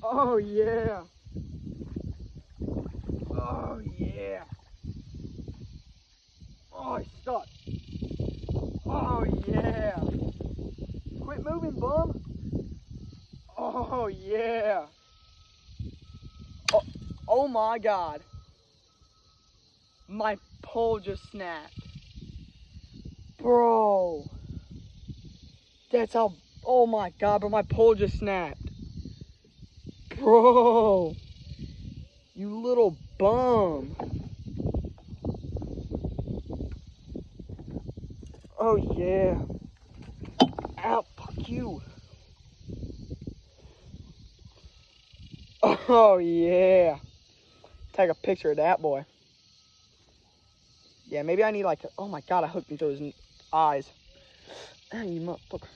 Oh yeah. Oh yeah. Oh, he's stuck. Oh yeah. Quit moving, bum. Oh yeah. Oh, oh my God. My pole just snapped. Bro. That's how, oh my God, bro, my pole just snapped. Bro. You little bum. Oh yeah. Ow, fuck you. Oh yeah. Take a picture of that boy. Yeah, maybe I need like, oh my God, I hooked me through his eyes. Ah, you motherfucker.